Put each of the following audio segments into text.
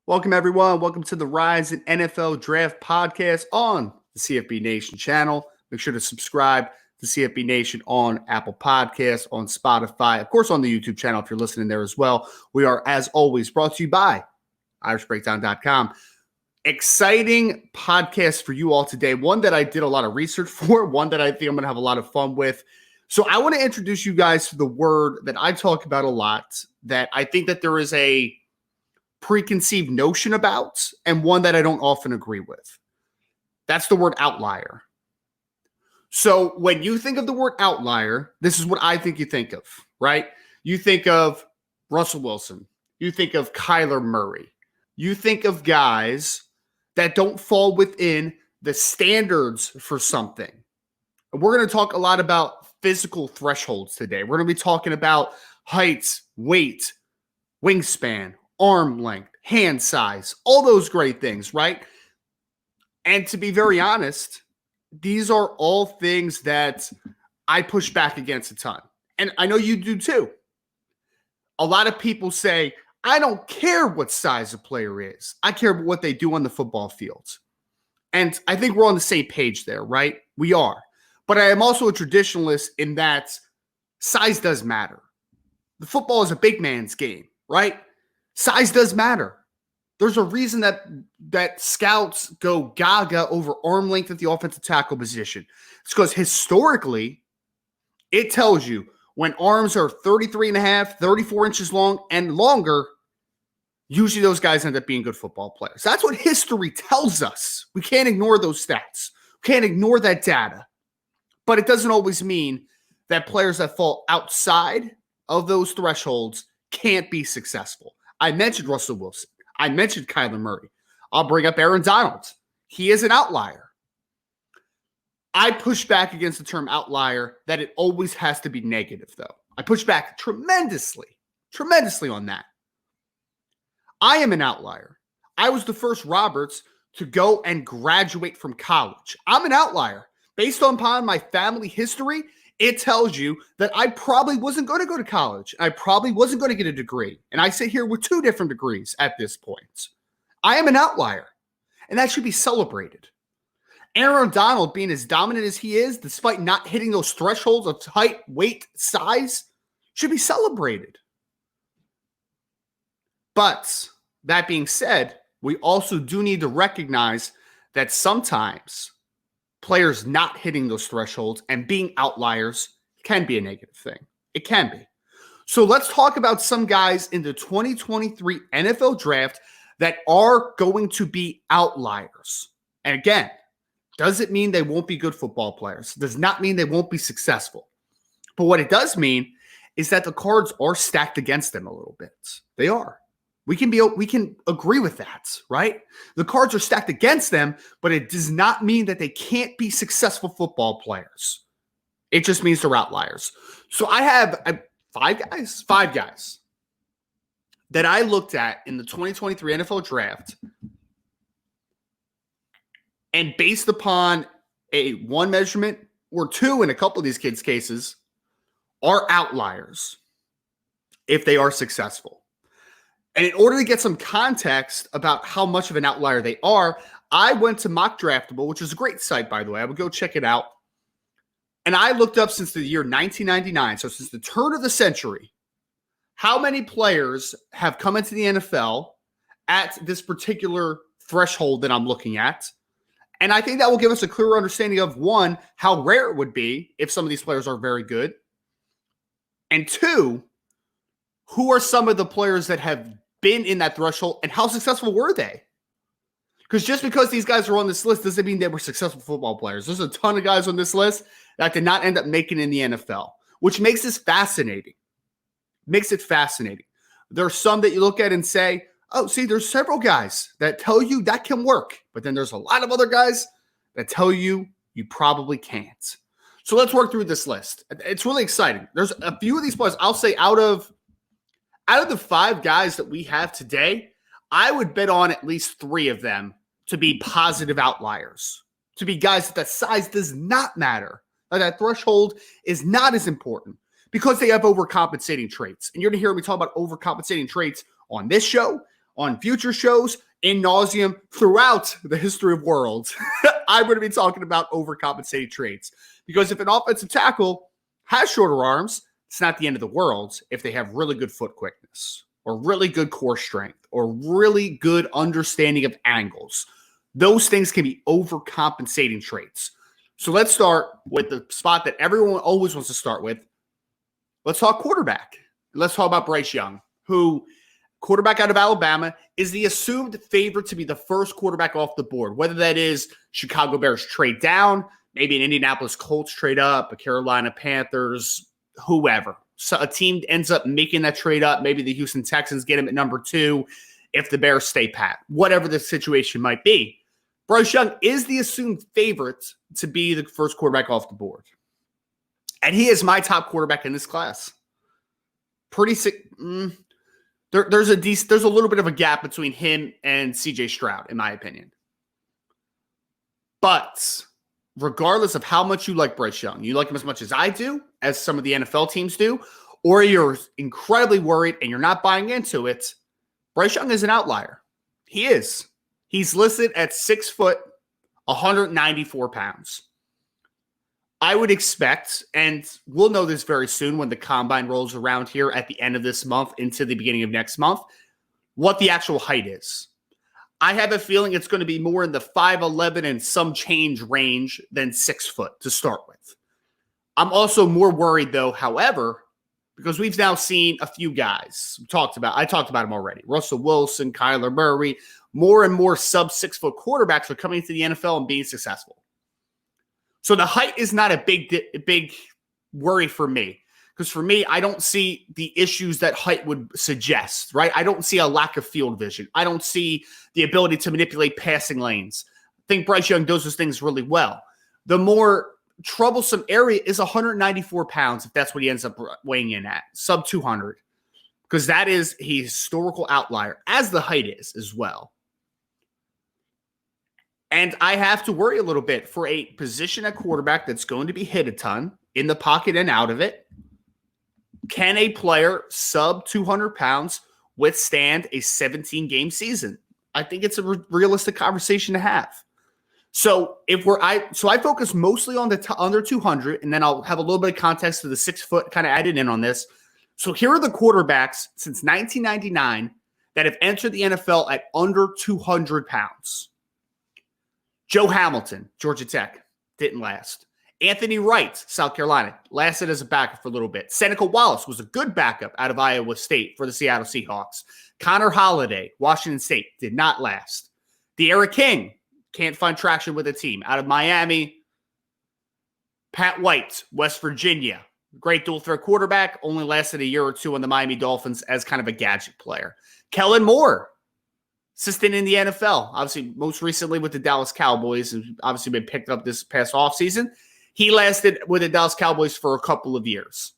Welcome, everyone. Welcome to the Rise in NFL Draft podcast on the CFB Nation channel. Make sure to subscribe to CFB Nation on Apple Podcasts, on Spotify, of course, on the YouTube channel if you're listening there as well. We are, as always, brought to you by IrishBreakdown.com. Exciting podcast for you all today. One that I did a lot of research for, one that I think I'm going to have a lot of fun with. So I want to introduce you guys to the word that I talk about a lot, that I think that there is a preconceived notion about, and one that I don't often agree with. That's the word outlier. So when you think of the word outlier, this is what I think you think of, right? You think of Russell Wilson. You think of Kyler Murray. You think of guys that don't fall within the standards for something. And we're going to talk a lot about physical thresholds today. We're going to be talking about heights, weight, wingspan, arm length, hand size, all those great things, right? And to be very honest, these are all things that I push back against a ton. And I know you do too. A lot of people say, I don't care what size a player is. I care what they do on the football field. And I think we're on the same page there, right? We are. But I am also a traditionalist in that size does matter. The football is a big man's game, right? Size does matter. There's a reason that scouts go gaga over arm length at the offensive tackle position. It's because historically, it tells you when arms are 33 and a half, 34 inches long and longer, usually those guys end up being good football players. That's what history tells us. We can't ignore those stats. We can't ignore that data. But it doesn't always mean that players that fall outside of those thresholds can't be successful. I mentioned Russell Wilson. I mentioned Kyler Murray. I'll bring up Aaron Donald. He is an outlier. I push back against the term outlier that it always has to be negative, though. I push back tremendously on that. I am an outlier. I was the first Roberts to go and graduate from college. I'm an outlier. Based upon my family history, it tells you that I probably wasn't going to go to college. I probably wasn't going to get a degree. And I sit here with 2 different degrees at this point. I am an outlier, and that should be celebrated. Aaron Donald being as dominant as he is, despite not hitting those thresholds of height, weight, size, should be celebrated. But that being said, we also do need to recognize that sometimes players not hitting those thresholds and being outliers can be a negative thing. It can be. So let's talk about some guys in the 2023 NFL draft that are going to be outliers. And again, doesn't mean they won't be good football players. Does not mean they won't be successful. But what it does mean is that the cards are stacked against them a little bit. They are. We can agree with that, right? The cards are stacked against them, but it does not mean that they can't be successful football players. It just means they're outliers. So I have 5 guys that I looked at in the 2023 NFL draft, and based upon a 1 measurement or 2 in a couple of these kids' cases, are outliers if they are successful. And in order to get some context about how much of an outlier they are, I went to Mock Draftable, which is a great site, by the way. I would go check it out. And I looked up since the year 1999, so since the turn of the century, how many players have come into the NFL at this particular threshold that I'm looking at. And I think that will give us a clearer understanding of, 1, how rare it would be if some of these players are very good. And 2, who are some of the players that have been in that threshold and how successful were they? Because just because these guys are on this list doesn't mean they were successful football players. There's a ton of guys on this list that did not end up making it in the NFL, which makes this fascinating. Makes it fascinating. There are some that you look at and say, oh, see, there's several guys that tell you that can work. But then there's a lot of other guys that tell you you probably can't. So let's work through this list. It's really exciting. There's a few of these players, I'll say out of the 5 guys that we have today, I would bet on at least 3 of them to be positive outliers, to be guys that the size does not matter, that threshold is not as important because they have overcompensating traits. And you're going to hear me talk about overcompensating traits on this show, on future shows in nauseum throughout the history of worlds, I'm going to be talking about overcompensating traits. Because if an offensive tackle has shorter arms, it's not the end of the world if they have really good foot quickness or really good core strength or really good understanding of angles. Those things can be overcompensating traits. So let's start with the spot that everyone always wants to start with. Let's talk quarterback. Let's talk about Bryce Young, who, quarterback out of Alabama, is the assumed favorite to be the first quarterback off the board, whether that is Chicago Bears trade down, maybe an Indianapolis Colts trade up, a Carolina Panthers, whoever. So a team ends up making that trade up. Maybe the Houston Texans get him at number 2 if the Bears stay pat, whatever the situation might be. Bryce Young is the assumed favorite to be the first quarterback off the board. And he is my top quarterback in this class. Pretty sick. There's a little bit of a gap between him and CJ Stroud, in my opinion. But regardless of how much you like Bryce Young, you like him as much as I do, as some of the NFL teams do, or you're incredibly worried and you're not buying into it, Bryce Young is an outlier. He is. He's listed at 6 foot, 194 pounds. I would expect, and we'll know this very soon when the combine rolls around here at the end of this month into the beginning of next month, what the actual height is. I have a feeling it's going to be more in the 5'11" and some change range than 6 foot to start with. I'm also more worried, though, however, because we've now seen a few guys. I talked about them already. Russell Wilson, Kyler Murray. More and more sub-6 foot quarterbacks are coming into the NFL and being successful. So the height is not a big worry for me. Because for me, I don't see the issues that height would suggest, right? I don't see a lack of field vision. I don't see the ability to manipulate passing lanes. I think Bryce Young does those things really well. The more troublesome area is 194 pounds, if that's what he ends up weighing in at, sub 200. Because that is a historical outlier, as the height is as well. And I have to worry a little bit for a position at quarterback that's going to be hit a ton in the pocket and out of it. Can a player sub 200 pounds withstand a 17-game season? I think it's a realistic conversation to have. So I focus mostly on the under 200, and then I'll have a little bit of context to the 6 foot kind of added in on this. So here are the quarterbacks since 1999 that have entered the NFL at under 200 pounds. Joe Hamilton, Georgia Tech, didn't last. Anthony Wright, South Carolina, lasted as a backup for a little bit. Seneca Wallace was a good backup out of Iowa State for the Seattle Seahawks. Connor Holiday, Washington State, did not last. De'Ara King, can't find traction with a team. Out of Miami. Pat White, West Virginia, great dual threat quarterback, only lasted a year or two on the Miami Dolphins as kind of a gadget player. Kellen Moore, assistant in the NFL, obviously most recently with the Dallas Cowboys, and obviously been picked up this past offseason. He lasted with the Dallas Cowboys for a couple of years.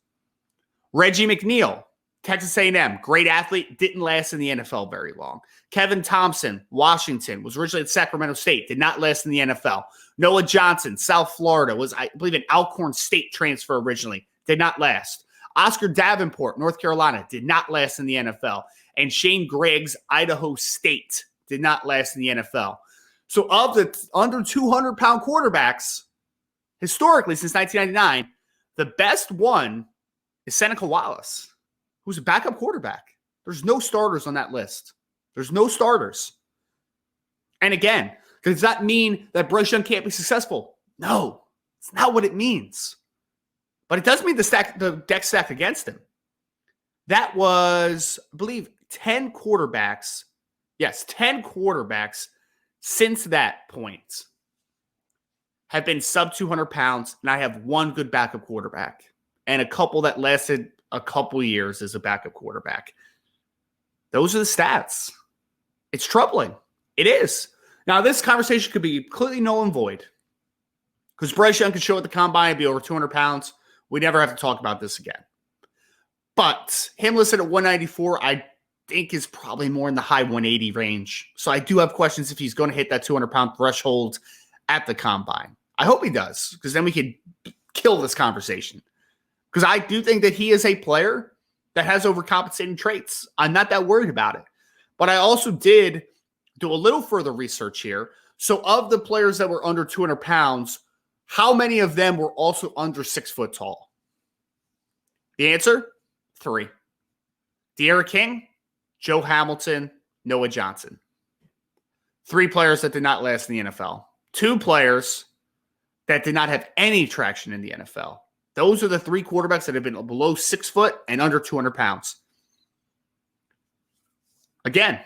Reggie McNeil, Texas A&M, great athlete, didn't last in the NFL very long. Kevin Thompson, Washington, was originally at Sacramento State, did not last in the NFL. Noah Johnson, South Florida, was, I believe, an Alcorn State transfer originally, did not last. Oscar Davenport, North Carolina, did not last in the NFL. And Shane Griggs, Idaho State, did not last in the NFL. So of the under 200-pound quarterbacks, historically, since 1999, the best one is Seneca Wallace, who's a backup quarterback. There's no starters on that list. There's no starters. And again, does that mean that Bryce Young can't be successful? No, it's not what it means. But it does mean the deck stacked against him. That was, I believe, 10 quarterbacks. Yes, 10 quarterbacks since that point have been sub 200 pounds, and I have one good backup quarterback and a couple that lasted a couple years as a backup quarterback. Those are the stats. It's troubling. It is. Now, this conversation could be completely null and void because Bryce Young could show at the combine and be over 200 pounds. We never have to talk about this again. But him listed at 194, I think is probably more in the high 180 range. So I do have questions if he's going to hit that 200-pound threshold at the combine. I hope he does, because then we could kill this conversation. Because I do think that he is a player that has overcompensating traits. I'm not that worried about it. But I also did do a little further research here. So of the players that were under 200 pounds, how many of them were also under 6 foot tall? The answer, 3. De'Ara King, Joe Hamilton, Noah Johnson. 3 players that did not last in the NFL. 2 players that did not have any traction in the NFL. Those are the 3 quarterbacks that have been below 6 foot and under 200 pounds. Again,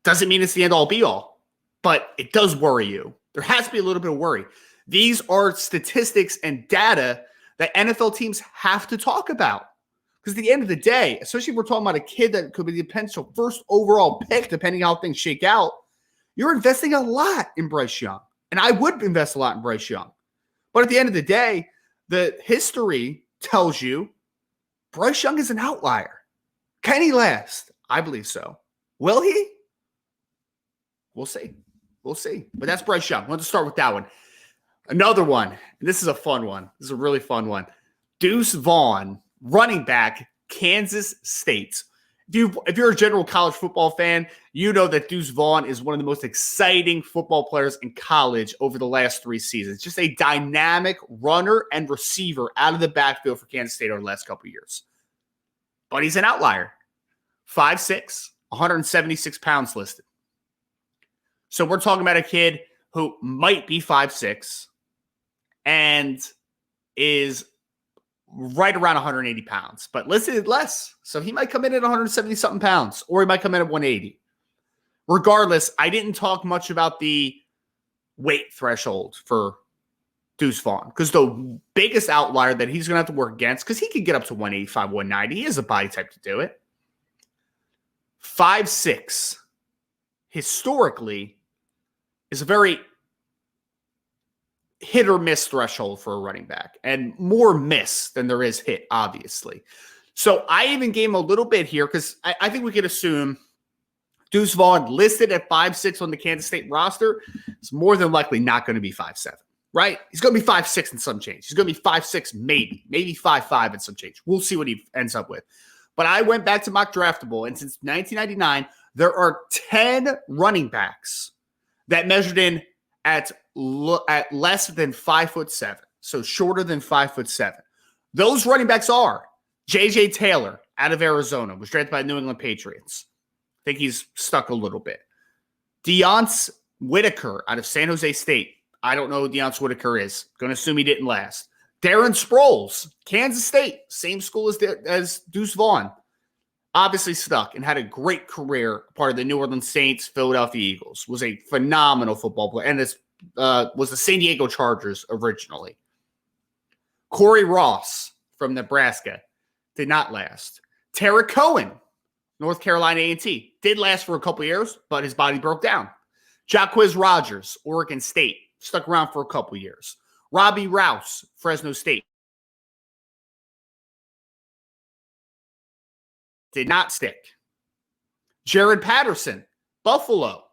doesn't mean it's the end all be all, but it does worry you. There has to be a little bit of worry. These are statistics and data that NFL teams have to talk about. Because at the end of the day, especially if we're talking about a kid that could be the potential first overall pick, depending on how things shake out, you're investing a lot in Bryce Young. And I would invest a lot in Bryce Young. But at the end of the day, the history tells you Bryce Young is an outlier. Can he last? I believe so. Will he? We'll see. We'll see. But that's Bryce Young. I want to start with that one. Another one, and this is a fun one. This is a really fun one. Deuce Vaughn, running back, Kansas State. If you're a general college football fan, you know that Deuce Vaughn is one of the most exciting football players in college over the last 3 seasons. Just a dynamic runner and receiver out of the backfield for Kansas State over the last couple of years. But he's an outlier. 5'6", 176 pounds listed. So we're talking about a kid who might be 5'6", and is right around 180 pounds, but listed less. So he might come in at 170-something pounds, or he might come in at 180. Regardless, I didn't talk much about the weight threshold for Deuce Vaughn, because the biggest outlier that he's going to have to work against, because he can get up to 185, 190. He has a body type to do it. 5'6", historically, is a very hit or miss threshold for a running back, and more miss than there is hit, obviously. So I even gave him a little bit here because I think we could assume Deuce Vaughn listed at 5'6" on the Kansas State roster is more than likely not going to be 5'7", right? He's going to be 5'6" and some change. He's going to be 5'6", maybe 5'5" and some change. We'll see what he ends up with. But I went back to Mock Draftable, and since 1999, there are 10 running backs that measured in at less than 5'7", so shorter than 5'7". Those running backs are J.J. Taylor out of Arizona, was drafted by the New England Patriots. I think he's stuck a little bit. Deonce Whitaker out of San Jose State. I don't know who Deonce Whitaker is. Going to assume he didn't last. Darren Sproles, Kansas State, same school as Deuce Vaughn. Obviously stuck and had a great career, part of the New Orleans Saints, Philadelphia Eagles. Was a phenomenal football player. And this was the San Diego Chargers originally. Corey Ross from Nebraska did not last. Tara Cohen, North Carolina A&T, did last for a couple years, but his body broke down. Jacquizz Rodgers, Oregon State, stuck around for a couple years. Robbie Rouse, Fresno State, did not stick. Jared Patterson, Buffalo,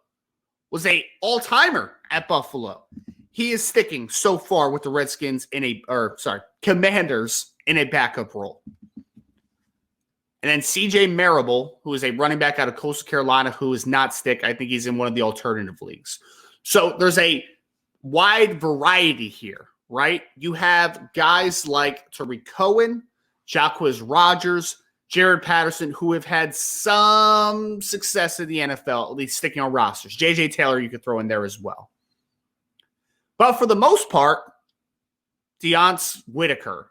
was a all-timer at Buffalo. He is sticking so far with the Redskins Commanders in a backup role. And then CJ Marable, who is a running back out of Coastal Carolina, who is not stick. I think he's in one of the alternative leagues. So there's a wide variety here, right? You have guys like Tariq Cohen, Jacquizz Rodgers, Jared Patterson, who have had some success in the NFL, at least sticking on rosters. J.J. Taylor you could throw in there as well. But for the most part, Deonce Whitaker,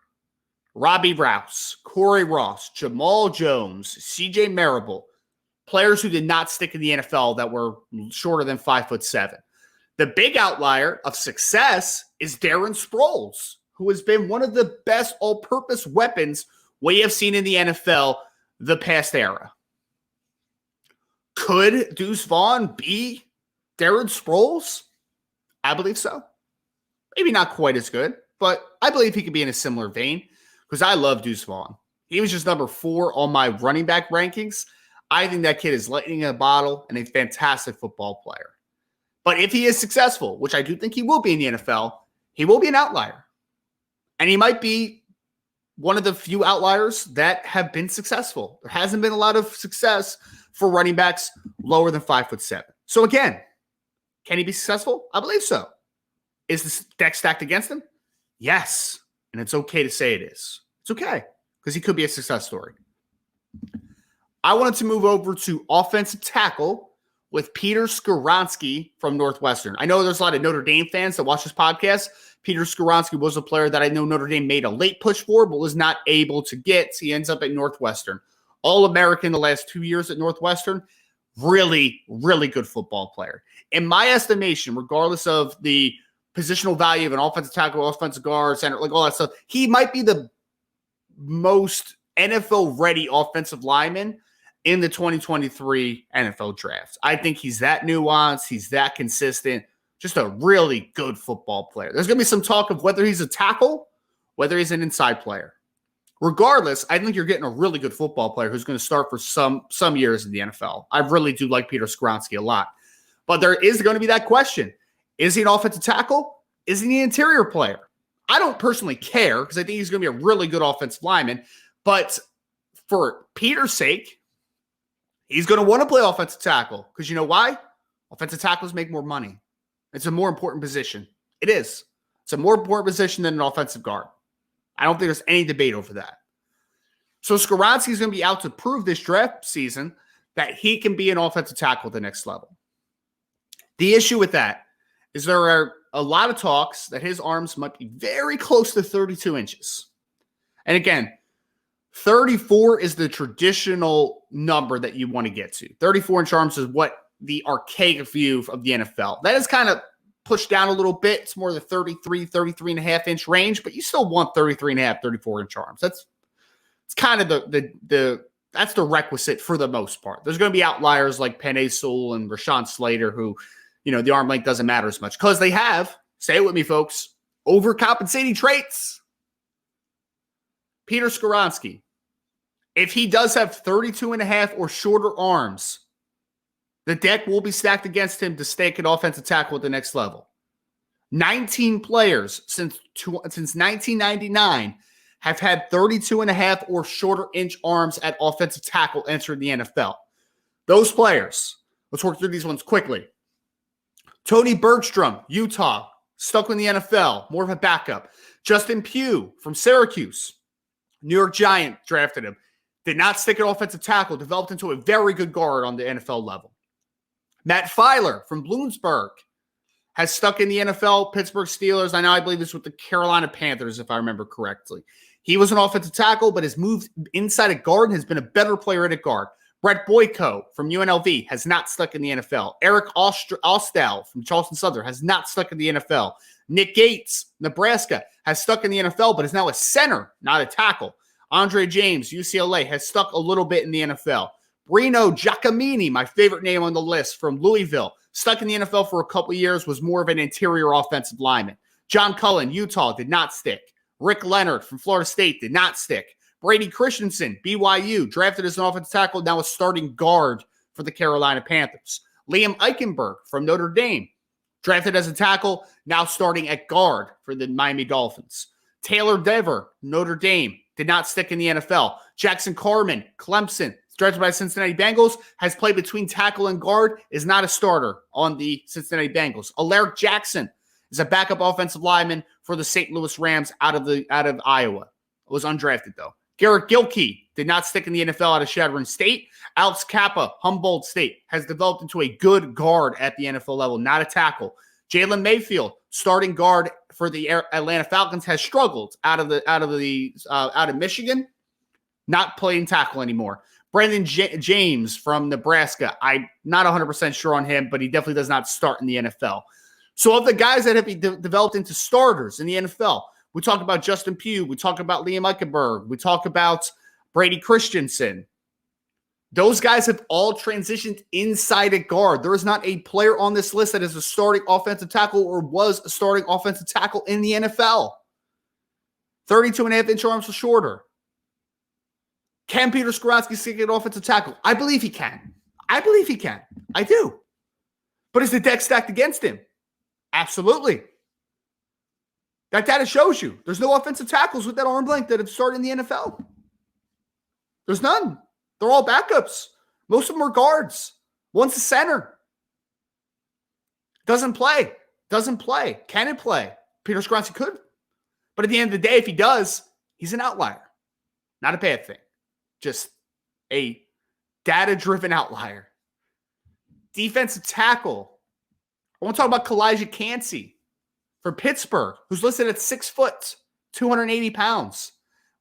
Robbie Rouse, Corey Ross, Jamal Jones, C.J. Marable, players who did not stick in the NFL that were shorter than 5'7". The big outlier of success is Darren Sproles, who has been one of the best all-purpose weapons we have seen in the NFL the past era. Could Deuce Vaughn be Darren Sproles? I believe so. Maybe not quite as good, but I believe he could be in a similar vein because I love Deuce Vaughn. He was just number 4 on my running back rankings. I think that kid is lightning in a bottle and a fantastic football player. But if he is successful, which I do think he will be in the NFL, he will be an outlier. And he might be one of the few outliers that have been successful. There hasn't been a lot of success for running backs lower than 5'7". So again, can he be successful? I believe so. Is the deck stacked against him? Yes. And it's okay to say it is. It's okay because he could be a success story. I wanted to move over to offensive tackle with Peter Skoronski from Northwestern. I know there's a lot of Notre Dame fans that watch this podcast. Peter Skoronski was a player that I know Notre Dame made a late push for, but was not able to get. He ends up at Northwestern. All-American the last 2 years at Northwestern. Really, really good football player. In my estimation, regardless of the positional value of an offensive tackle, offensive guard, center, like all that stuff, he might be the most NFL-ready offensive lineman in the 2023 NFL draft. I think he's that nuanced. He's that consistent. Just a really good football player. There's going to be some talk of whether he's a tackle, whether he's an inside player. Regardless, I think you're getting a really good football player who's going to start for some years in the NFL. I really do like Peter Skoronski a lot. But there is going to be that question. Is he an offensive tackle? Is he an interior player? I don't personally care because I think he's going to be a really good offensive lineman. But for Peter's sake, he's going to want to play offensive tackle because you know why? Offensive tackles make more money. It's a more important position. It is. It's a more important position than an offensive guard. I don't think there's any debate over that. So Skoronski is going to be out to prove this draft season that he can be an offensive tackle at the next level. The issue with that is there are a lot of talks that his arms might be very close to 32 inches. And again, 34 is the traditional number that you want to get to. 34-inch arms is what the archaic view of the NFL. That is kind of pushed down a little bit. It's more the 33 and a half inch range, but you still want 33 and a half, 34-inch arms. It's kind of that's the requisite for the most part. There's going to be outliers like Penei Sewell and Rashawn Slater who, the arm length doesn't matter as much because they have, say it with me, folks, overcompensating traits. Peter Skoronski, if he does have 32 and a half or shorter arms, the deck will be stacked against him to stake an offensive tackle at the next level. 19 players since 1999 have had 32 and a half or shorter inch arms at offensive tackle entering the NFL. Those players, let's work through these ones quickly. Tony Bergstrom, Utah, stuck in the NFL, more of a backup. Justin Pugh from Syracuse, New York Giant drafted him. Did not stick at offensive tackle, developed into a very good guard on the NFL level. Matt Filer from Bloomsburg has stuck in the NFL, Pittsburgh Steelers. I believe this with the Carolina Panthers, if I remember correctly. He was an offensive tackle, but has moved inside a guard and has been a better player at a guard. Brett Boyko from UNLV has not stuck in the NFL. Eric Ostell from Charleston Southern has not stuck in the NFL. Nick Gates, Nebraska, has stuck in the NFL, but is now a center, not a tackle. Andre James, UCLA, has stuck a little bit in the NFL. Reno Giacomini, my favorite name on the list, from Louisville, stuck in the NFL for a couple of years, was more of an interior offensive lineman. John Cullen, Utah, did not stick. Rick Leonard from Florida State did not stick. Brady Christensen, BYU, drafted as an offensive tackle, now a starting guard for the Carolina Panthers. Liam Eichenberg from Notre Dame, drafted as a tackle, now starting at guard for the Miami Dolphins. Taylor Dever, Notre Dame, did not stick in the NFL. Jackson Carman, Clemson, drafted by the Cincinnati Bengals, has played between tackle and guard, is not a starter on the Cincinnati Bengals. Alaric Jackson is a backup offensive lineman for the St. Louis Rams out of Iowa. Was undrafted, though. Garrett Gilkey did not stick in the NFL out of Chadron State. Alex Kappa, Humboldt State, has developed into a good guard at the NFL level, not a tackle. Jalen Mayfield, starting guard for the Atlanta Falcons, has struggled out of Michigan, not playing tackle anymore. Brandon James from Nebraska, I'm not 100% sure on him, but he definitely does not start in the NFL. So of the guys that have been developed into starters in the NFL, we talk about Justin Pugh, we talk about Liam Eichenberg, we talk about Brady Christensen. Those guys have all transitioned inside a guard. There is not a player on this list that is a starting offensive tackle or was a starting offensive tackle in the NFL. 32.5-inch arms or shorter. Can Peter Skoronski stick an offensive tackle? I believe he can. I do. But is the deck stacked against him? Absolutely. That data shows you there's no offensive tackles with that arm length that have started in the NFL. There's none. They're all backups. Most of them are guards. One's a center. Doesn't play. Can it play? Peter Skoronski could. But at the end of the day, if he does, he's an outlier. Not a bad thing. Just a data-driven outlier. Defensive tackle. I want to talk about Calijah Kancey for Pittsburgh, who's listed at 6 foot, 280 pounds.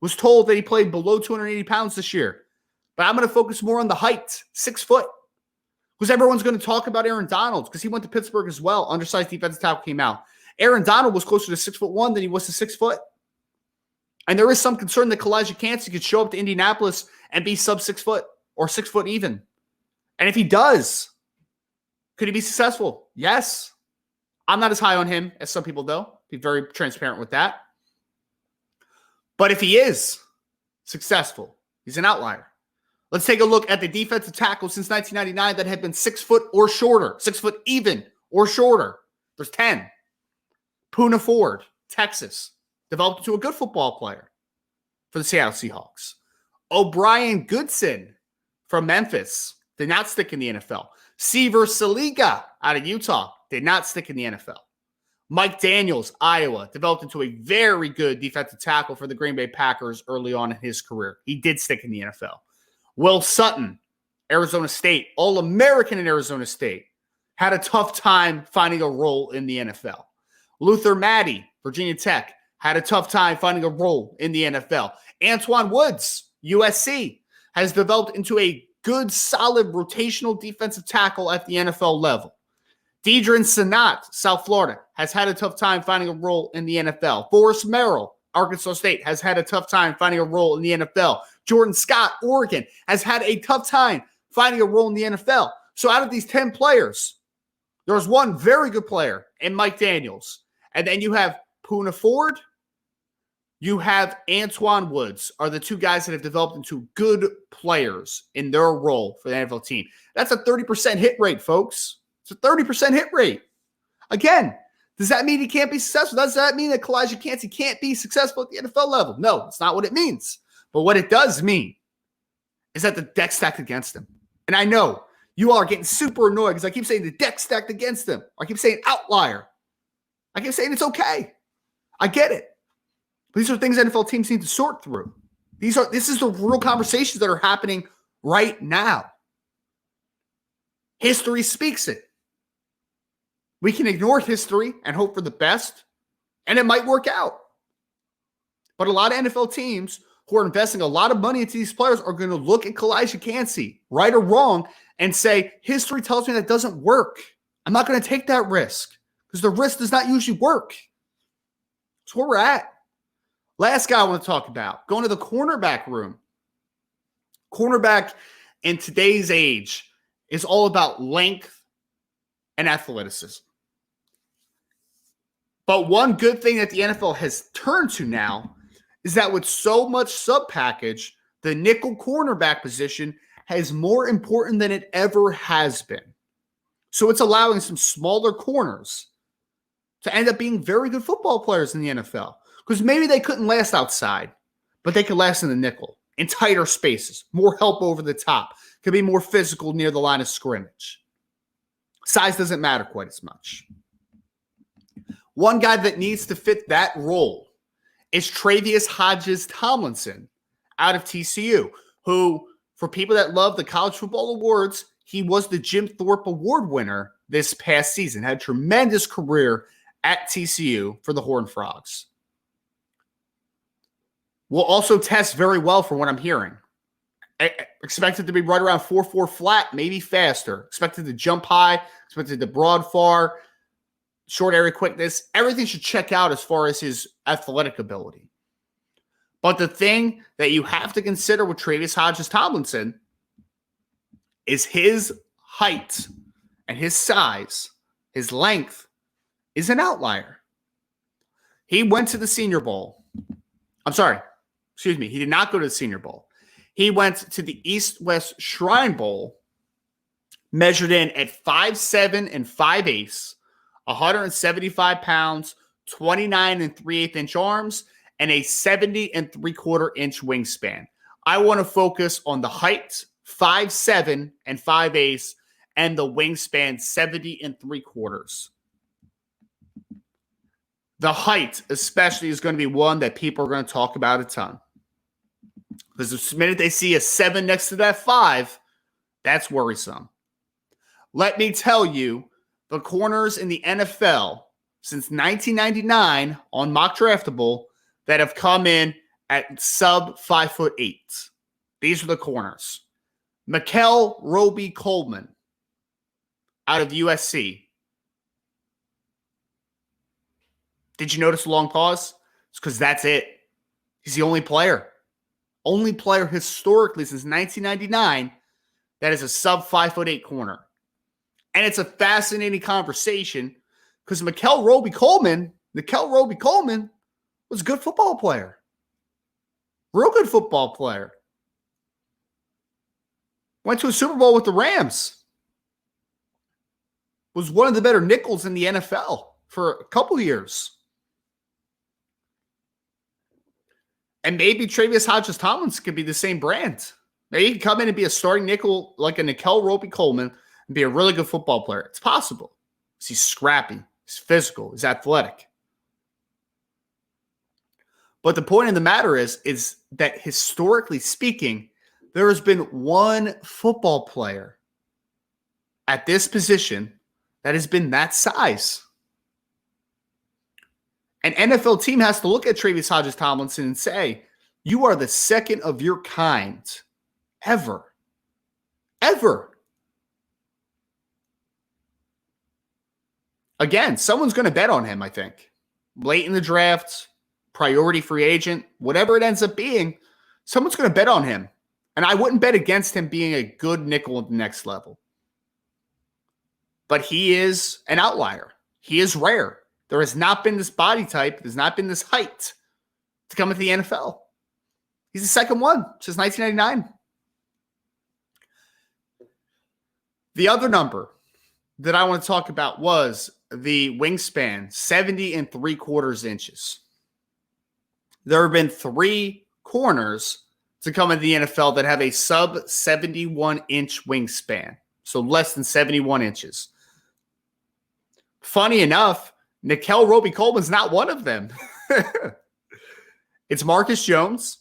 Was told that he played below 280 pounds this year. But I'm going to focus more on the height, 6 foot. Because everyone's going to talk about Aaron Donald because he went to Pittsburgh as well. Undersized defensive tackle came out. Aaron Donald was closer to 6'1" than he was to 6 foot. And there is some concern that Calijah Kancey could show up to Indianapolis and be sub 6 foot or 6 foot even. And if he does, could he be successful? Yes. I'm not as high on him as some people, though. Be very transparent with that. But if he is successful, he's an outlier. Let's take a look at the defensive tackles since 1999 that have been 6 foot or shorter, 6 foot even or shorter. There's 10. Poona Ford, Texas, developed into a good football player for the Seattle Seahawks. O'Brien Goodson from Memphis did not stick in the NFL. Seaver Saliga out of Utah did not stick in the NFL. Mike Daniels, Iowa, developed into a very good defensive tackle for the Green Bay Packers early on in his career. He did stick in the NFL. Will Sutton, Arizona State, All-American in Arizona State, had a tough time finding a role in the NFL. Luther Maddie, Virginia Tech, had a tough time finding a role in the NFL. Antoine Woods, USC, has developed into a good, solid rotational defensive tackle at the NFL level. Deidre Sanat, South Florida, has had a tough time finding a role in the NFL. Forrest Merrill, Arkansas State, has had a tough time finding a role in the NFL. Jordan Scott, Oregon, has had a tough time finding a role in the NFL. So out of these 10 players, there's one very good player in Mike Daniels. And then you have Poona Ford, you have Antoine Woods are the two guys that have developed into good players in their role for the NFL team. That's a 30% hit rate, folks. It's a 30% hit rate. Again, does that mean he can't be successful? Does that mean that Calijah Kancey can't be successful at the NFL level? No, that's not what it means. But what it does mean is that the deck's stacked against him. And I know you all are getting super annoyed because I keep saying the deck's stacked against him. I keep saying outlier. I keep saying it's okay. I get it. But these are things NFL teams need to sort through. This is the real conversations that are happening right now. History speaks it. We can ignore history and hope for the best, and it might work out. But a lot of NFL teams who are investing a lot of money into these players are going to look at Calijah Kancey, right or wrong, and say, history tells me that doesn't work. I'm not going to take that risk because the risk does not usually work. That's where we're at. Last guy I want to talk about, going to the cornerback room. Cornerback in today's age is all about length and athleticism. But one good thing that the NFL has turned to now is that with so much sub package, the nickel cornerback position is more important than it ever has been. So it's allowing some smaller corners to end up being very good football players in the NFL. Because maybe they couldn't last outside, but they could last in the nickel, in tighter spaces, more help over the top, could be more physical near the line of scrimmage. Size doesn't matter quite as much. One guy that needs to fit that role is Tre'Vius Hodges-Tomlinson out of TCU, who, for people that love the college football awards, he was the Jim Thorpe Award winner this past season, had a tremendous career at TCU for the Horned Frogs. Will also test very well from what I'm hearing. Expected to be right around 4.4 flat, maybe faster. Expected to jump high, expected to broad far, short area quickness. Everything should check out as far as his athletic ability. But the thing that you have to consider with Tre'Vius Hodges-Tomlinson is his height and his size, his length is an outlier. He went to the Senior Bowl. He did not go to the Senior Bowl. He went to the East-West Shrine Bowl, measured in at 5'7" and 5'8", 175 pounds, 29 and 3/8 inch arms, and a 70 and 3/4 inch wingspan. I want to focus on the height, 5'7" and 5'8", and the wingspan, 70 and 3/4. The height, especially, is going to be one that people are going to talk about a ton. Because the minute they see a 7 next to that 5, that's worrisome. Let me tell you, the corners in the NFL since 1999 on Mock Draftable that have come in at sub 5'8". These are the corners. Mikel Roby-Coleman out of USC. Did you notice the long pause? It's because that's it. He's the only player historically since 1999 that is a sub 5'8" corner. And it's a fascinating conversation because Mikel Roby-Coleman was a good football player. Real good football player. Went to a Super Bowl with the Rams. Was one of the better nickels in the NFL for a couple years. And maybe Tre'Vius Hodges-Tomlinson could be the same brand. Maybe he can come in and be a starting nickel like a Mikel Roby-Coleman and be a really good football player. It's possible. He's scrappy. He's physical. He's athletic. But the point of the matter is that historically speaking, there has been one football player at this position that has been that size. An NFL team has to look at Tre'Vius Hodges-Tomlinson and say, you are the second of your kind ever. Again, someone's going to bet on him, I think. Late in the draft, priority free agent, whatever it ends up being, someone's going to bet on him. And I wouldn't bet against him being a good nickel at the next level. But he is an outlier. He is rare. There has not been this body type, there's not been this height to come into the NFL. He's the second one since 1999. The other number that I want to talk about was the wingspan, 70 and 3/4 inches. There have been 3 corners to come into the NFL that have a sub 71 inch wingspan, so less than 71 inches. Funny enough, Mikel Roby-Coleman's not one of them. It's Marcus Jones,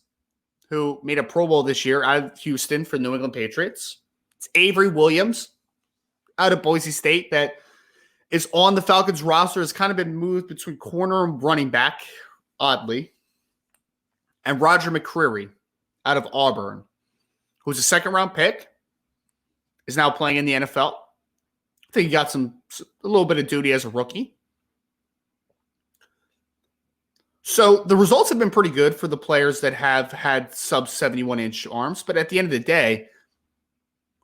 who made a Pro Bowl this year out of Houston for New England Patriots. It's Avery Williams out of Boise State that is on the Falcons roster, has kind of been moved between corner and running back, oddly. And Roger McCreary out of Auburn, who's a second-round pick, is now playing in the NFL. I think he got a little bit of duty as a rookie. So the results have been pretty good for the players that have had sub 71-inch arms, but at the end of the day,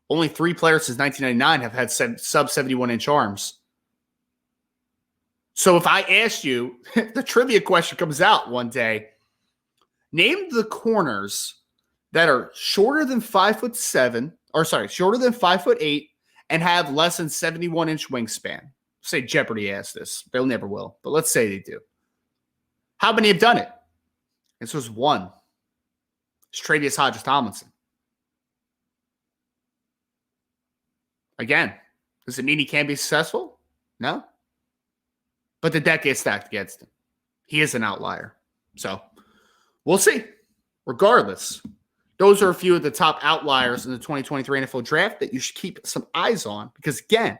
only 3 players since 1999 have had sub 71-inch arms. So if I asked you, the trivia question comes out one day, name the corners that are shorter than 5'7", shorter than 5'8", and have less than 71-inch wingspan. Say Jeopardy asked this. They'll never will, but let's say they do. How many have done it? This was one. It's Tre'Vius Hodges-Tomlinson. Again, does it mean he can't be successful? No. But the deck is stacked against him. He is an outlier. So we'll see. Regardless, those are a few of the top outliers in the 2023 NFL draft that you should keep some eyes on because, again,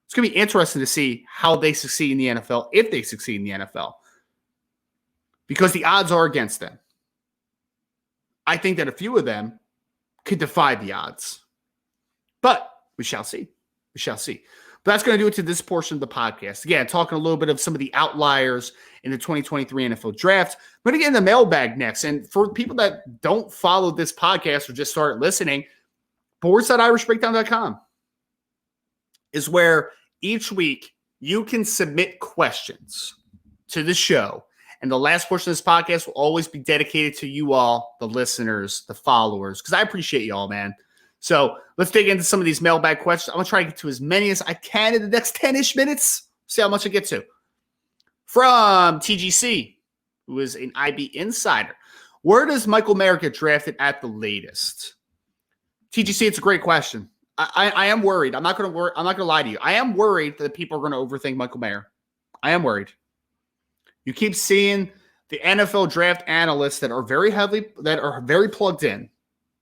it's going to be interesting to see how they succeed in the NFL, if they succeed in the NFL, because the odds are against them. I think that a few of them could defy the odds, but we shall see. We shall see. But that's going to do it to this portion of the podcast. Again, talking a little bit of some of the outliers in the 2023 NFL draft. I'm going to get in the mailbag next. And for people that don't follow this podcast or just start listening, boards.irishbreakdown.com is where each week you can submit questions to the show. And the last portion of this podcast will always be dedicated to you all, the listeners, the followers, because I appreciate you all, man. So let's dig into some of these mailbag questions. I'm going to try to get to as many as I can in the next 10-ish minutes. See how much I get to. From TGC, who is an IB insider. Where does Michael Mayer get drafted at the latest? TGC, it's a great question. I am worried. I'm not going to lie to you. I am worried that people are going to overthink Michael Mayer. I am worried. You keep seeing the NFL draft analysts that are very plugged in.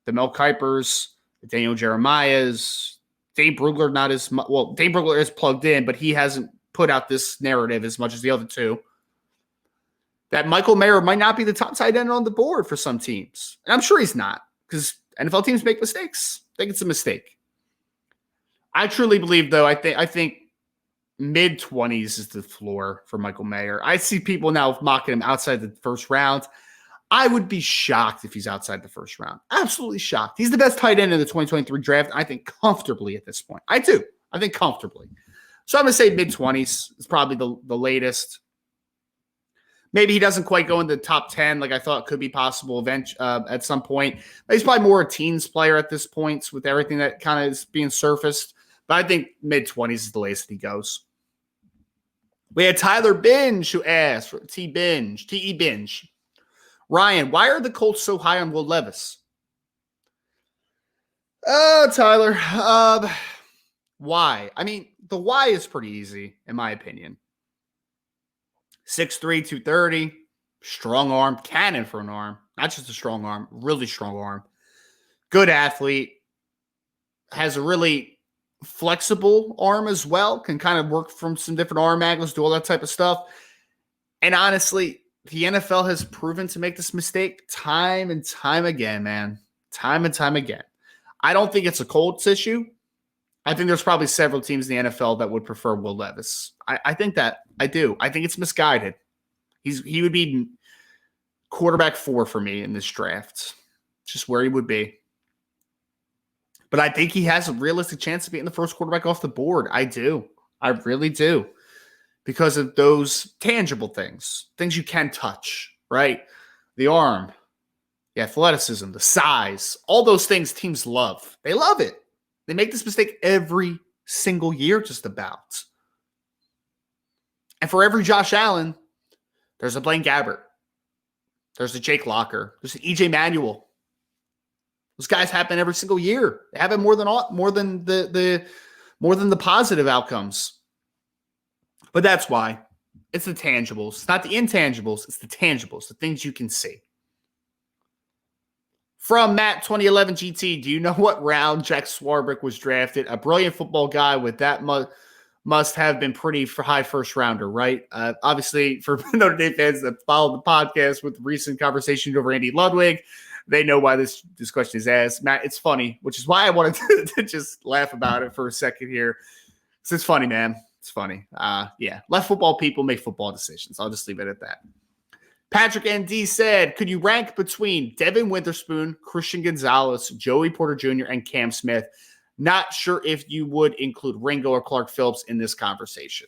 The Mel Kipers, the Daniel Jeremiahs, Dave Brugler, not as much. Well, Dave Brugler is plugged in, but he hasn't put out this narrative as much as the other two. That Michael Mayer might not be the top tight end on the board for some teams. And I'm sure he's not, because NFL teams make mistakes. I think it's a mistake. I truly believe, though, I think mid-20s is the floor for Michael Mayer. I see people now mocking him outside the first round. I would be shocked if he's outside the first round. Absolutely shocked. He's the best tight end in the 2023 draft, I think, comfortably at this point. I do. I think comfortably. So I'm going to say mid-20s is probably the latest. Maybe he doesn't quite go in the top 10 like I thought could be possible at some point. But he's probably more a teens player at this point with everything that kind of is being surfaced. But I think mid-20s is the latest he goes. We had Tyler Binge who asked, T.E. Binge. Ryan, why are the Colts so high on Will Levis? Tyler, why? I mean, the why is pretty easy, in my opinion. 6'3", 230, strong arm, cannon for an arm. Not just a strong arm, really strong arm. Good athlete. Has a really flexible arm as well. Can kind of work from some different arm angles, do all that type of stuff. And honestly, the NFL has proven to make this mistake time and time again, man. Time and time again. I don't think it's a Colts issue. I think there's probably several teams in the NFL that would prefer Will Levis. I think that. I do. I think it's misguided. He would be quarterback 4 for me in this draft. Just where he would be. But I think he has a realistic chance of being the first quarterback off the board. I do. I really do. Because of those tangible things you can touch, right? The arm, the athleticism, the size, all those things teams love. They love it. They make this mistake every single year just about. And for every Josh Allen, there's a Blaine Gabbert. There's a Jake Locker. There's an EJ Manuel. Those guys happen every single year. They happen more than the positive outcomes. But that's why. It's the tangibles. It's not the intangibles. It's the tangibles, the things you can see. From Matt 2011 GT, do you know what round Jack Swarbrick was drafted? A brilliant football guy with that must have been pretty high first rounder, right? Obviously, for Notre Dame fans that followed the podcast with recent conversations over Andy Ludwig, they know why this question is asked. Matt, it's funny, which is why I wanted to just laugh about it for a second here. So it's funny, man. It's funny. Yeah, let football people make football decisions. I'll just leave it at that. Patrick ND said, could you rank between Devin Witherspoon, Christian Gonzalez, Joey Porter Jr., and Cam Smith? Not sure if you would include Ringo or Clark Phillips in this conversation.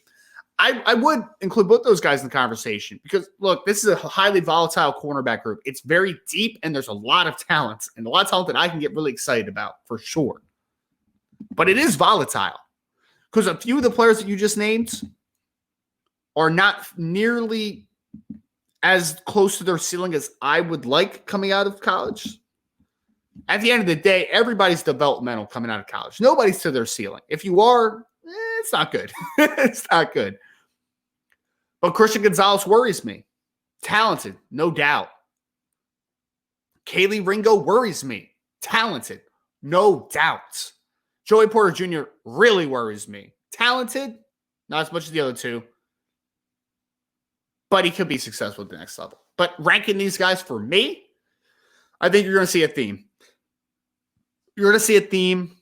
I would include both those guys in the conversation because, look, this is a highly volatile cornerback group. It's very deep, and there's a lot of talent, and a lot of talent that I can get really excited about for sure. But it is volatile because a few of the players that you just named are not nearly as close to their ceiling as I would like coming out of college. At the end of the day, everybody's developmental coming out of college. Nobody's to their ceiling. If you are, it's not good. It's not good. But Christian Gonzalez worries me. Talented, no doubt. Kaylee Ringo worries me. Talented, no doubt. Joey Porter Jr. really worries me. Talented, not as much as the other two. But he could be successful at the next level. But ranking these guys for me, I think you're going to see a theme. You're going to see a theme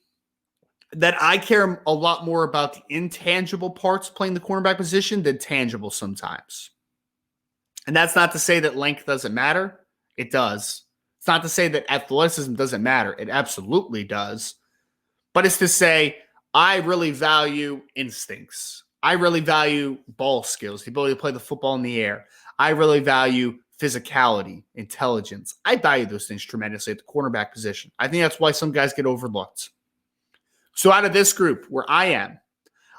that I care a lot more about the intangible parts playing the cornerback position than tangible sometimes. And that's not to say that length doesn't matter. It does. It's not to say that athleticism doesn't matter. It absolutely does. But it's to say I really value instincts. I really value ball skills, the ability to play the football in the air. I really value physicality, intelligence. I value those things tremendously at the cornerback position. I think that's why some guys get overlooked. So out of this group where I am,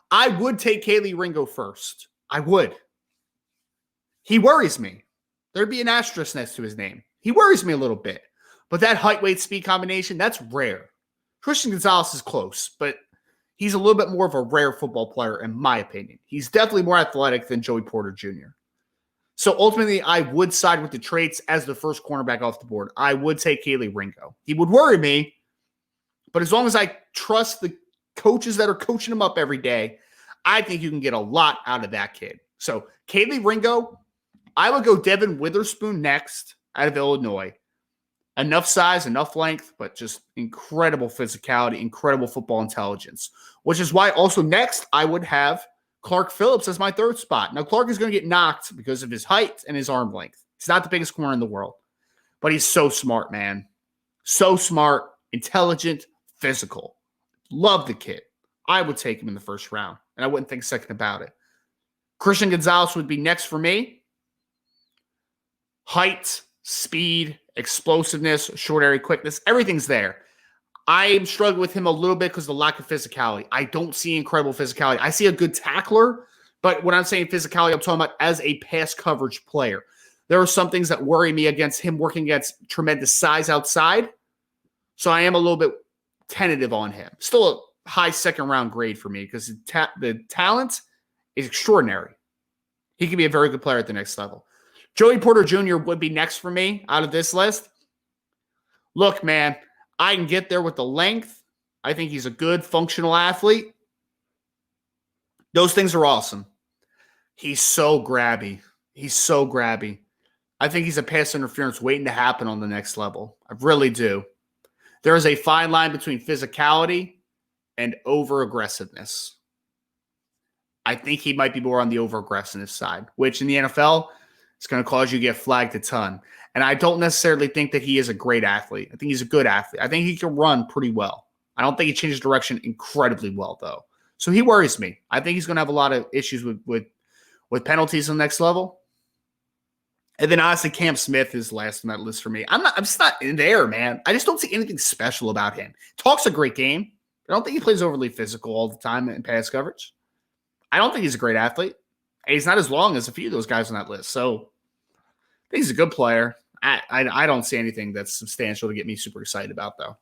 I would take Kaylee Ringo first. I would. He worries me. There'd be an asterisk next to his name. He worries me a little bit. But that height, weight, speed combination, that's rare. Christian Gonzalez is close, but he's a little bit more of a rare football player, in my opinion. He's definitely more athletic than Joey Porter Jr. So ultimately, I would side with the traits as the first cornerback off the board. I would take Kelee Ringo. He would worry me, but as long as I trust the coaches that are coaching him up every day, I think you can get a lot out of that kid. So Kelee Ringo, I would go Devin Witherspoon next out of Illinois. Enough size, enough length, but just incredible physicality, incredible football intelligence, which is why also next I would have Clark Phillips as my third spot. Now, Clark is going to get knocked because of his height and his arm length. He's not the biggest corner in the world, but he's so smart, man. So smart, intelligent, physical. Love the kid. I would take him in the first round, and I wouldn't think a second about it. Christian Gonzalez would be next for me. Height, speed, explosiveness, short area quickness, everything's there. I am struggling with him a little bit because of the lack of physicality. I don't see incredible physicality. I see a good tackler, but when I'm saying physicality, I'm talking about as a pass coverage player. There are some things that worry me against him working against tremendous size outside, so I am a little bit tentative on him. Still a high second-round grade for me because the talent is extraordinary. He can be a very good player at the next level. Joey Porter Jr. would be next for me out of this list. Look, man, I can get there with the length. I think he's a good functional athlete. Those things are awesome. He's so grabby. I think he's a pass interference waiting to happen on the next level. I really do. There is a fine line between physicality and over-aggressiveness. I think he might be more on the over-aggressiveness side, which in the NFL is going to cause you to get flagged a ton. And I don't necessarily think that he is a great athlete. I think he's a good athlete. I think he can run pretty well. I don't think he changes direction incredibly well, though. So he worries me. I think he's going to have a lot of issues with penalties on the next level. And then honestly, Cam Smith is last on that list for me. I'm just not in there, man. I just don't see anything special about him. Talks a great game. I don't think he plays overly physical all the time in pass coverage. I don't think he's a great athlete. And he's not as long as a few of those guys on that list. So I think he's a good player. I don't see anything that's substantial to get me super excited about, though.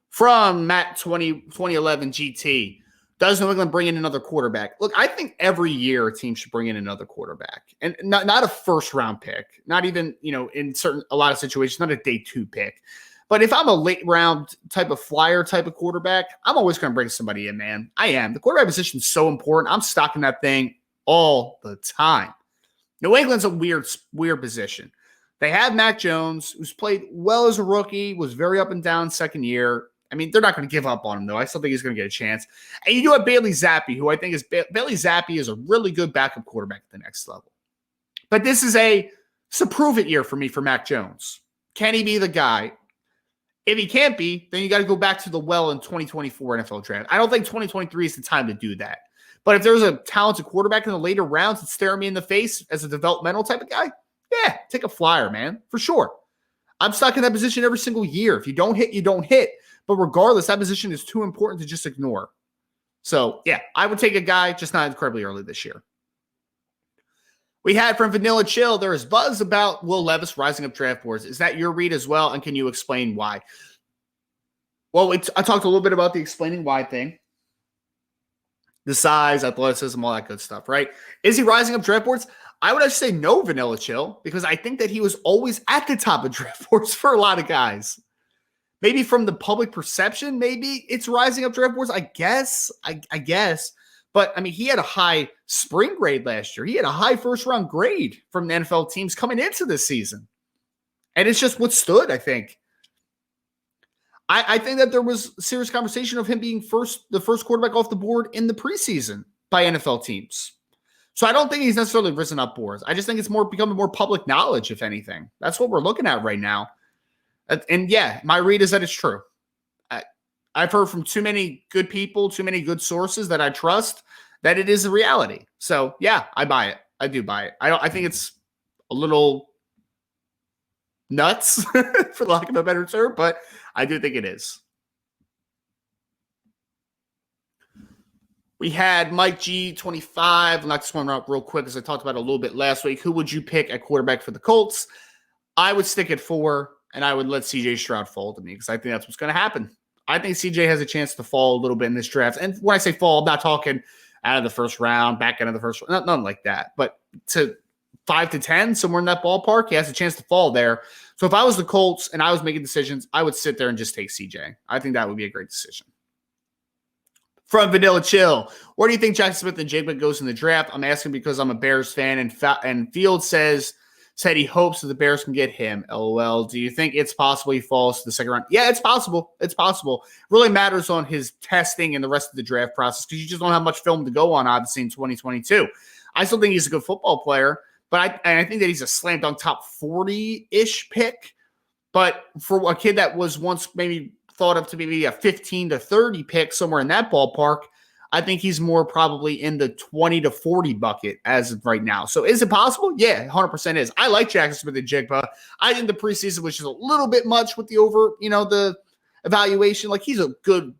From Matt 2011 GT, does New England bring in another quarterback? Look, I think every year a team should bring in another quarterback. And not a first-round pick. Not even, in a lot of situations, not a day 2 pick. But if I'm a late-round type of flyer type of quarterback, I'm always going to bring somebody in, man. I am. The quarterback position is so important. I'm stocking that thing all the time. New England's a weird position. They have Mac Jones, who's played well as a rookie, was very up and down second year. I mean, they're not going to give up on him, though. I still think he's going to get a chance. And you do have Bailey Zappi, who I think is Bailey Zappi is a really good backup quarterback at the next level. But this is a prove-it year for me for Mac Jones. Can he be the guy? If he can't be, then you got to go back to the well in 2024 NFL draft. I don't think 2023 is the time to do that. But if there's a talented quarterback in the later rounds that's staring me in the face as a developmental type of guy, yeah, take a flyer, man, for sure. I'm stuck in that position every single year. If you don't hit, you don't hit. But regardless, that position is too important to just ignore. So, yeah, I would take a guy, just not incredibly early this year. We had from Vanilla Chill, there is buzz about Will Levis rising up draft boards. Is that your read as well? And can you explain why? Well, I talked a little bit about the explaining why thing. The size, athleticism, all that good stuff, right? Is he rising up draft boards? I would actually say no, Vanilla Chill, because I think that he was always at the top of draft boards for a lot of guys. Maybe from the public perception, maybe it's rising up draft boards. I guess. But, I mean, he had a high spring grade last year. He had a high first-round grade from the NFL teams coming into this season. And it's just what stood, I think. I think that there was serious conversation of him being the first quarterback off the board in the preseason by NFL teams. So I don't think he's necessarily risen up boards. I just think it's becoming more public knowledge, if anything. That's what we're looking at right now. And yeah, my read is that it's true. I've heard from too many good people, too many good sources that I trust that it is a reality. So yeah, I buy it. I do buy it. I think it's a little nuts, for lack of a better term, but I do think it is. We had Mike G25. I'll knock this one up real quick because I talked about it a little bit last week. Who would you pick at quarterback for the Colts? I would stick at 4, and I would let CJ Stroud fall to me because I think that's what's going to happen. I think CJ has a chance to fall a little bit in this draft. And when I say fall, I'm not talking out of the first round, back end of the first round, nothing like that. But to 5 to 10, somewhere in that ballpark, he has a chance to fall there. So if I was the Colts and I was making decisions, I would sit there and just take CJ. I think that would be a great decision. From Vanilla Chill, where do you think Jackson Smith and Jigba goes in the draft? I'm asking because I'm a Bears fan, and Field said he hopes that the Bears can get him. LOL. Do you think it's possible he falls to the second round? Yeah, it's possible. It's possible. It really matters on his testing and the rest of the draft process because you just don't have much film to go on, obviously, in 2022. I still think he's a good football player, but I think that he's a slam dunk top 40-ish pick. But for a kid that was once maybe thought of to be maybe a 15 to 30 pick, somewhere in that ballpark, I think he's more probably in the 20 to 40 bucket as of right now. So is it possible? Yeah, 100% is. I like Jackson Smith and Jigba. I think the preseason was just a little bit much with the evaluation. Like, he's a good,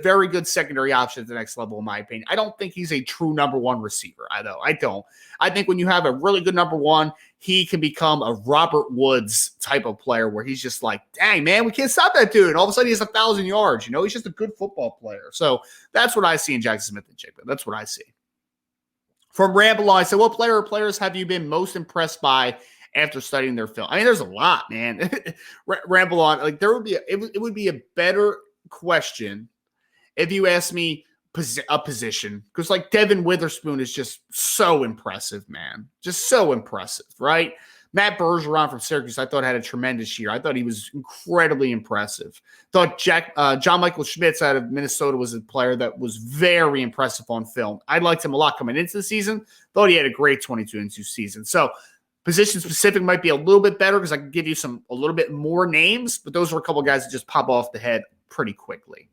very good secondary option at the next level, in my opinion. I don't think he's a true number one receiver. I don't. I think when you have a really good number one, he can become a Robert Woods type of player where he's just like, dang, man, we can't stop that dude. And all of a sudden he has 1,000 yards. He's just a good football player. So that's what I see in Jackson Smith and Jigba. That's what I see. From Ramble On, I said, what player or players have you been most impressed by after studying their film? I mean, there's a lot, man. Ramble On, like, it would be a better question if you asked me a position, because like Devin Witherspoon is just so impressive, man. Just so impressive, right? Matt Bergeron from Syracuse, I thought had a tremendous year. I thought he was incredibly impressive. Thought John Michael Schmitz out of Minnesota was a player that was very impressive on film. I liked him a lot coming into the season. Thought he had a great 22-2 season. So position specific might be a little bit better because I can give you a little bit more names, but those are a couple of guys that just pop off the head pretty quickly.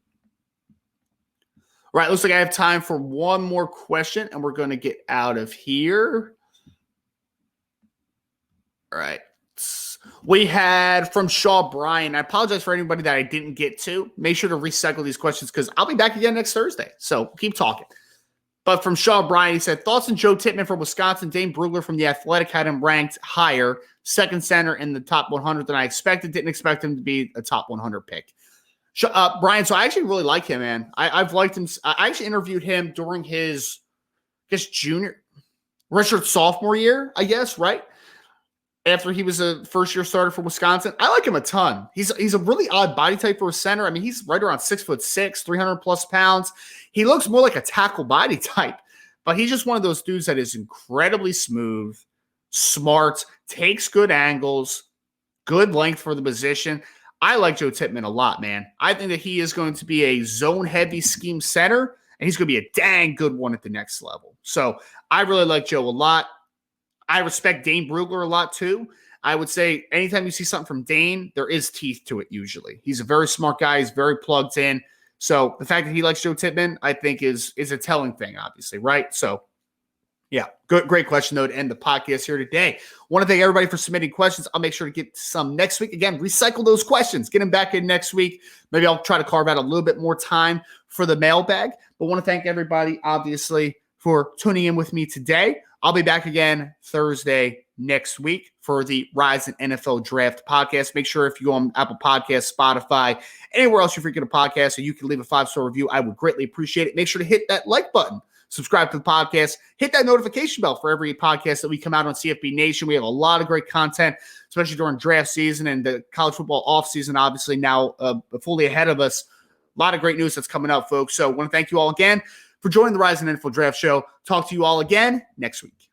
All right, looks like I have time for one more question, and we're going to get out of here. All right. We had from Shaw Bryan. I apologize for anybody that I didn't get to. Make sure to recycle these questions because I'll be back again next Thursday. So keep talking. But from Shaw Bryan, he said, thoughts on Joe Tippmann from Wisconsin. Dane Brugler from The Athletic had him ranked higher, second center in the top 100 than I expected. Didn't expect him to be a top 100 pick. Brian, so I actually really like him, man. I've liked him. I actually interviewed him during his, redshirt sophomore year, I guess, right? After he was a first-year starter for Wisconsin. I like him a ton. He's a really odd body type for a center. I mean, he's right around 6'6", 300+ pounds. He looks more like a tackle body type, but he's just one of those dudes that is incredibly smooth, smart, takes good angles, good length for the position. I like Joe Tippmann a lot, man. I think that he is going to be a zone-heavy scheme center, and he's going to be a dang good one at the next level. So I really like Joe a lot. I respect Dane Brugler a lot, too. I would say anytime you see something from Dane, there is teeth to it usually. He's a very smart guy. He's very plugged in. So the fact that he likes Joe Tippmann, I think, is a telling thing, obviously, right? So, yeah, great question, though, to end the podcast here today. Want to thank everybody for submitting questions. I'll make sure to get some next week. Again, recycle those questions. Get them back in next week. Maybe I'll try to carve out a little bit more time for the mailbag. But want to thank everybody, obviously, for tuning in with me today. I'll be back again Thursday next week for the Rise in NFL Draft podcast. Make sure if you go on Apple Podcasts, Spotify, anywhere else you're freaking a podcast, so you can leave a 5-star review. I would greatly appreciate it. Make sure to hit that like button. Subscribe to the podcast. Hit that notification bell for every podcast that we come out on CFB Nation. We have a lot of great content, especially during draft season and the college football offseason, obviously now fully ahead of us. A lot of great news that's coming up, folks. So I want to thank you all again for joining the Rise in NFL Draft show. Talk to you all again next week.